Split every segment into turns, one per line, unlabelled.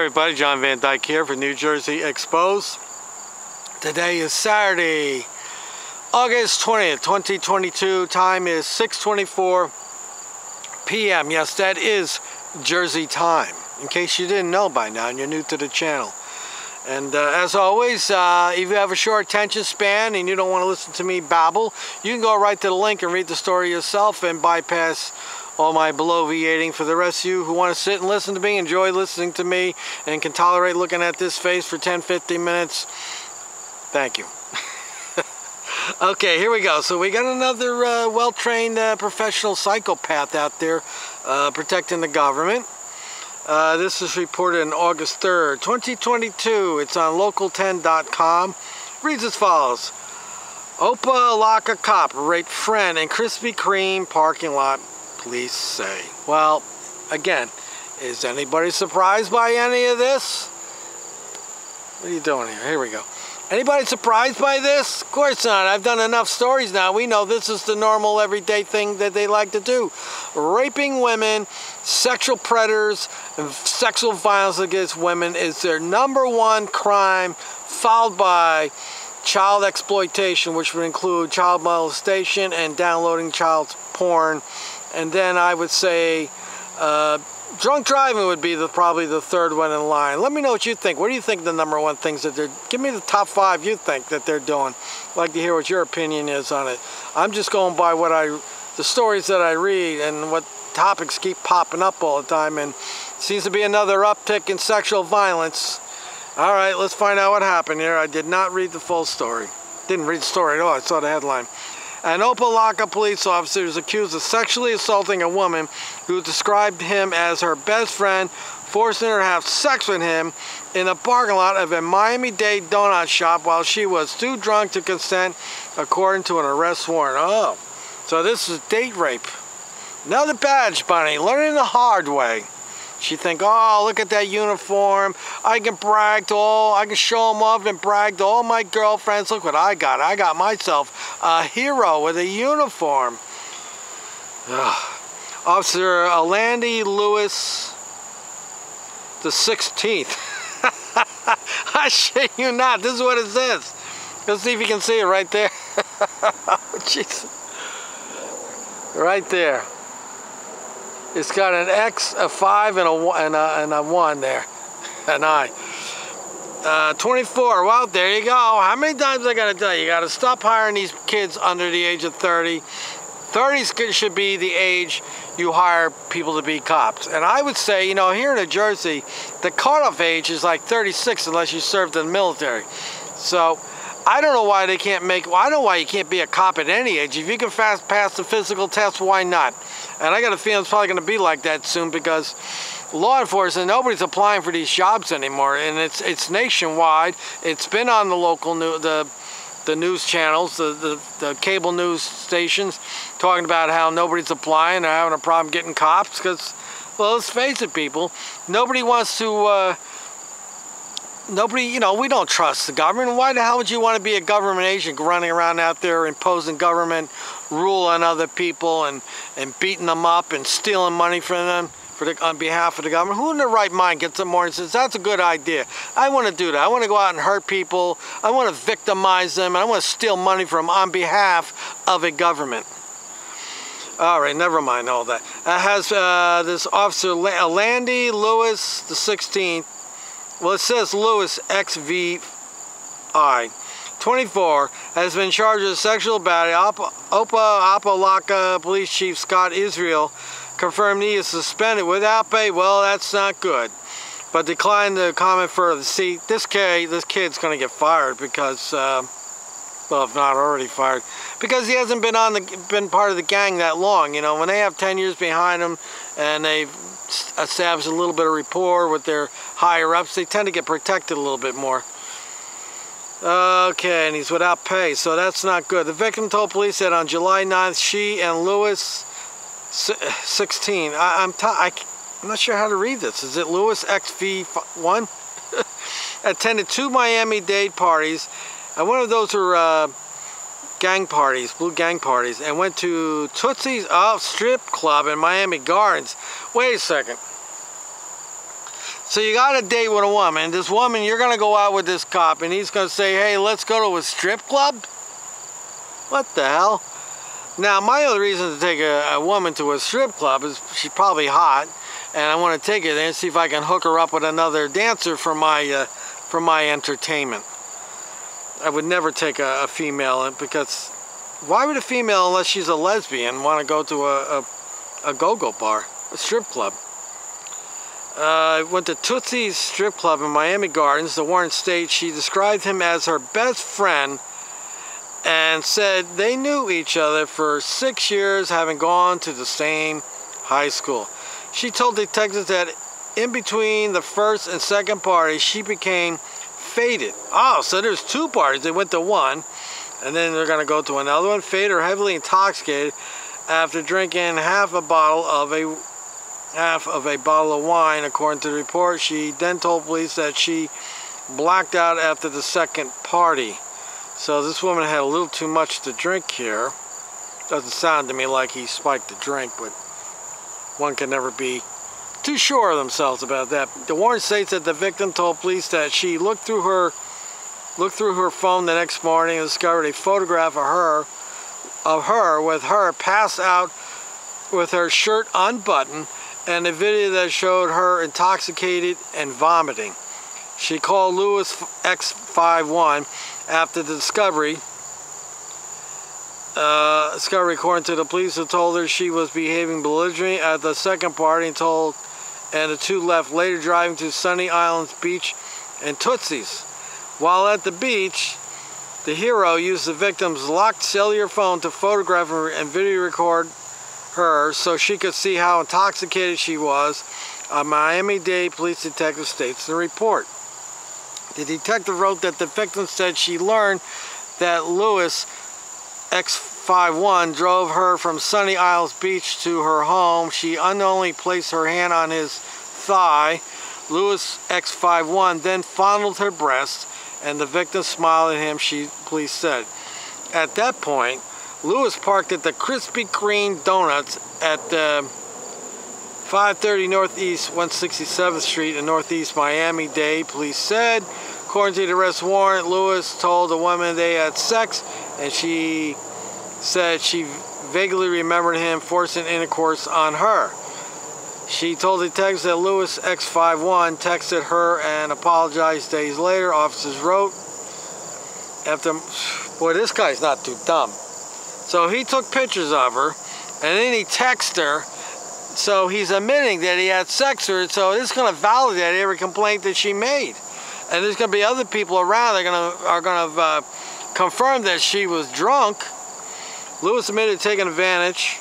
everybody, John Van Dyke here for New Jersey Exposed. Today is Saturday, August 20th, 2022. Time is 6:24 p.m. Yes, that is Jersey time, in case you didn't know by now and you're new to the channel. And as always, if you have a short attention span and you don't want to listen to me babble, you can go right to the link and read the story yourself and bypass all my bloviating. For the rest of you who want to sit and listen to me, enjoy listening to me, and can tolerate looking at this face for 10-15 minutes, thank you. Okay, here we go. So we got another well-trained professional psychopath out there protecting the government. This is reported on August 3rd, 2022. It's on local10.com. Reads as follows. Opa-Locka cop raped friend in Krispy Kreme parking lot, police say. Well, again, is anybody surprised by any of this? What are you doing here? Here we go. Anybody surprised by this? Of course not. I've done enough stories now. We know this is the normal everyday thing that they like to do. Raping women, sexual predators, and sexual violence against women is their #1 crime, followed by child exploitation, which would include child molestation and downloading child porn. And then I would say drunk driving would be probably the third one in line. Let me know what you think. What do you think the #1 things that they're... Give me the top 5 you think that they're doing. I'd like to hear what your opinion is on it. I'm just going by what the stories that I read and what topics keep popping up all the time. And seems to be another uptick in sexual violence. All right, let's find out what happened here. I did not read the full story. Didn't read the story at all. I saw the headline. An Opa-Locka police officer is accused of sexually assaulting a woman who described him as her best friend, forcing her to have sex with him in a parking lot of a Miami-Dade donut shop while she was too drunk to consent, according to an arrest warrant. Oh, so this is date rape. Another badge bunny, learning the hard way. She think, oh, look at that uniform. I can brag to all, I can show them off and brag to all my girlfriends. Look what I got. I got myself a hero with a uniform. Ugh. Officer Alandy Lewis, the 16th. I shit you not. This is what it says. Let's see if you can see it right there. Jeez. Right there. It's got an X, a 5, and a 1 there. An I. 24. Well, there you go. How many times I got to tell you? You got to stop hiring these kids under the age of 30. 30 should be the age you hire people to be cops. And I would say, you know, here in New Jersey, the cutoff age is like 36 unless you served in the military. So I don't know why they can't make... Well, I don't know why you can't be a cop at any age. If you can pass the physical test, why not? And I got a feeling it's probably going to be like that soon because law enforcement, nobody's applying for these jobs anymore. And it's nationwide. It's been on the local the news channels, the cable news stations, talking about how nobody's applying. They're having a problem getting cops because, well, let's face it, people. Nobody wants to... Nobody, you know, we don't trust the government. Why the hell would you want to be a government agent running around out there imposing government rule on other people and beating them up and stealing money from them on behalf of the government? Who in their right mind gets up more and says, that's a good idea. I want to do that. I want to go out and hurt people. I want to victimize them. I want to steal money from them on behalf of a government. All right, never mind all that. Has this officer, Alandy Lewis, the 16th, well, it says Lewis XVI, 24, has been charged with sexual battery. Opa-Locka Police Chief Scott Israel confirmed he is suspended without pay. Well, that's not good, but declined to comment further. See, this kid's going to get fired because, well, if not already fired, because he hasn't been part of the gang that long. You know, when they have 10 years behind them and they've establish a little bit of rapport with their higher ups, they tend to get protected a little bit more. Okay, and he's without pay, so that's not good. The victim told police that on July 9th, she and Lewis, 16, I'm not sure how to read this. Is it Lewis XV1? Attended 2 Miami-Dade parties, and one of those were gang parties, blue gang parties, and went to Tootsie's strip club in Miami Gardens. Wait a second. So you got a date with a woman. This woman, you're going to go out with this cop, and he's going to say, hey, let's go to a strip club? What the hell? Now, my other reason to take a woman to a strip club is she's probably hot, and I want to take her there and see if I can hook her up with another dancer for my entertainment. I would never take a female, because why would a female, unless she's a lesbian, want to go to a go-go bar, a strip club? I went to Tootsie's strip club in Miami Gardens, the Warren State. She described him as her best friend and said they knew each other for 6 years, having gone to the same high school. She told detectives that in between the first and second party, she became faded. Oh, so there's 2 parties. They went to one, and then they're going to go to another one. Faded or heavily intoxicated after drinking half a bottle of wine, according to the report. She then told police that she blacked out after the second party. So this woman had a little too much to drink here. Doesn't sound to me like he spiked the drink, but one can never be too sure of themselves about that. The warrant states that the victim told police that she looked through her phone the next morning and discovered a photograph of her with her passed out with her shirt unbuttoned, and a video that showed her intoxicated and vomiting. She called Lewis X51 after the discovery. According to the police, who told her she was behaving belligerently at the second party, and the 2 left, later driving to Sunny Islands Beach and Tootsie's. While at the beach, the hero used the victim's locked cellular phone to photograph her and video record her so she could see how intoxicated she was. A Miami-Dade police detective states in the report. The detective wrote that the victim said she learned that Lewis X51 drove her from Sunny Isles Beach to her home. She unknowingly placed her hand on his thigh. Lewis X51 then fondled her breast, and the victim smiled at him, police said. At that point, Lewis parked at the Krispy Kreme Donuts at 530 Northeast 167th Street in Northeast Miami-Dade, police said. According to the arrest warrant, Lewis told the woman they had sex, and she said she vaguely remembered him forcing intercourse on her. She told detectives that Lewis X51 texted her and apologized days later. Officers wrote, boy, this guy's not too dumb. So he took pictures of her, and then he texted her. So he's admitting that he had sex with her. So this is going to validate every complaint that she made. And there's going to be other people around that are going to confirm that she was drunk. Lewis admitted to taking advantage.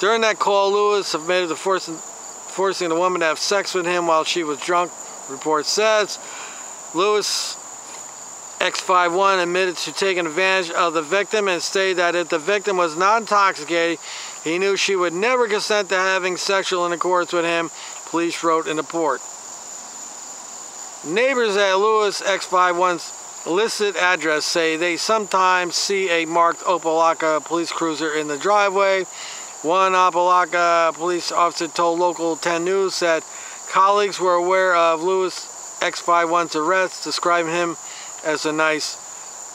During that call, Lewis admitted to forcing the woman to have sex with him while she was drunk, the report says. Lewis X51 admitted to taking advantage of the victim and stated that if the victim was not intoxicated, he knew she would never consent to having sexual intercourse with him, police wrote in the report. Neighbors at Lewis X51's listed address say they sometimes see a marked Opa-Locka police cruiser in the driveway. One Opa-Locka police officer told Local 10 News that colleagues were aware of Lewis X51's arrest, describing him as a nice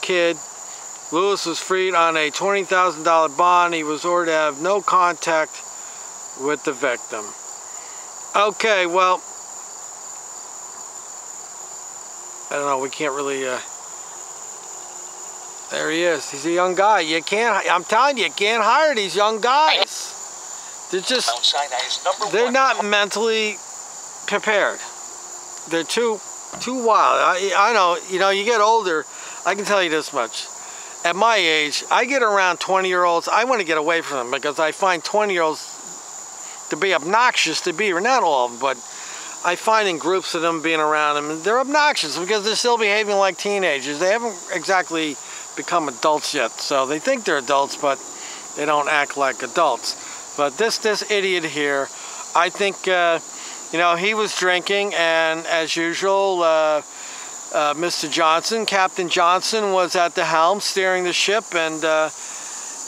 kid. Lewis was freed on a $20,000 bond. He was ordered to have no contact with the victim. Okay, well, I don't know, we can't really, there he is. He's a young guy. I'm telling you can't hire these young guys. They're not mentally prepared. They're too wild. I know, you get older, I can tell you this much. At my age, I get around 20-year-olds, I want to get away from them because I find 20-year-olds to be obnoxious to be, or not all of them, but I find in groups of them being around them, they're obnoxious because they're still behaving like teenagers. They haven't exactly become adults yet. So they think they're adults, but they don't act like adults. But this idiot here, I think, he was drinking, and as usual, Mr. Johnson, Captain Johnson, was at the helm steering the ship, and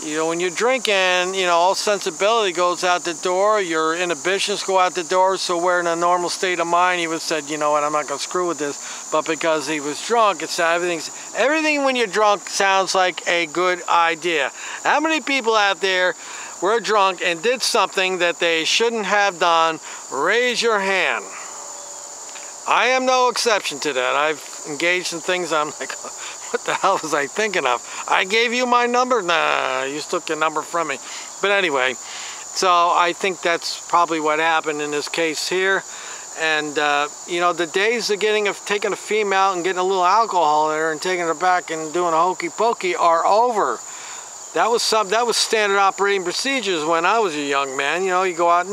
You know, when you're drinking, you know, all sensibility goes out the door, your inhibitions go out the door, so where in a normal state of mind he would have said, you know what, I'm not going to screw with this, but because he was drunk, it's everything when you're drunk sounds like a good idea. How many people out there were drunk and did something that they shouldn't have done? Raise your hand. I am no exception to that. I've engaged in things I'm like, what the hell was I thinking of? I gave you my number? Nah, you took your number from me. But anyway, so I think that's probably what happened in this case here. And, you know, the days of taking a female and getting a little alcohol in her and taking her back and doing a hokey pokey are over. That was standard operating procedures when I was a young man. You know, you go out,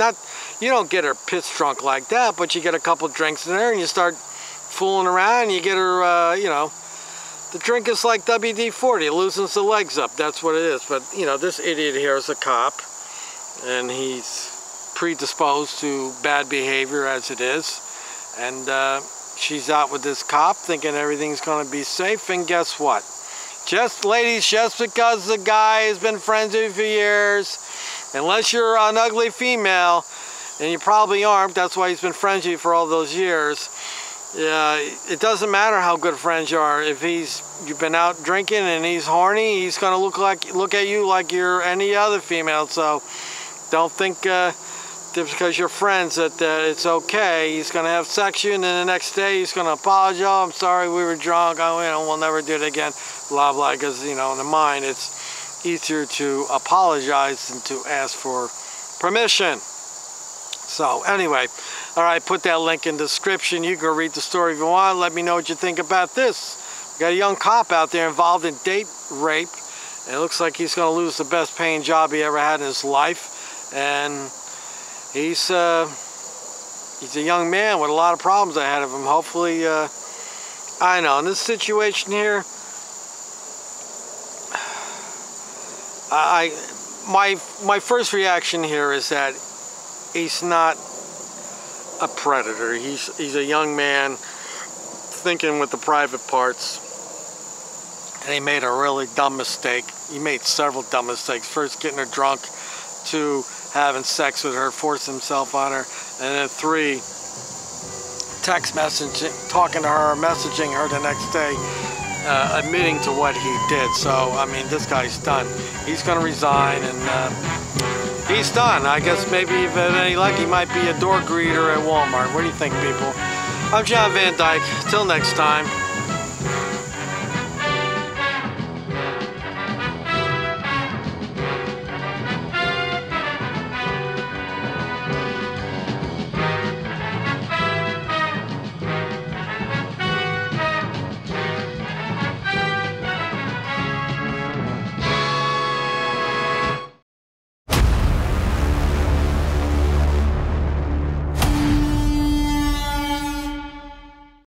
you don't get her piss drunk like that, but you get a couple drinks in there and you start fooling around and you get her, you know, the drink is like WD-40, it loosens the legs up, that's what it is. But, you know, this idiot here is a cop, and he's predisposed to bad behavior as it is. And she's out with this cop thinking everything's going to be safe, and guess what? Ladies, just because the guy has been friends with you for years, unless you're an ugly female, and you probably aren't, that's why he's been friends with you for all those years. It doesn't matter how good friends you are. If you've been out drinking and he's horny, he's gonna look at you like you're any other female. So don't think just because you're friends that it's okay. He's gonna have sex with you, and then the next day he's gonna apologize. Oh, I'm sorry, we were drunk. You know, we'll never do it again. Blah blah. Because, you know, in the mind, it's easier to apologize than to ask for permission. So anyway, all right, put that link in the description. You can go read the story if you want. Let me know what you think about this. We got a young cop out there involved in date rape, and it looks like he's going to lose the best paying job he ever had in his life. And he's a young man with a lot of problems ahead of him. Hopefully, I know, in this situation here, my first reaction here is that he's not a predator. He's a young man thinking with the private parts, and he made a really dumb mistake. He made several dumb mistakes. First, getting her drunk. 2, having sex with her, forcing himself on her. And then 3, text messaging, talking to her, messaging her the next day, admitting to what he did. So, I mean, this guy's done. He's going to resign, and he's done. I guess maybe if any luck, he might be a door greeter at Walmart. What do you think, people? I'm John Van Dyke. Till next time.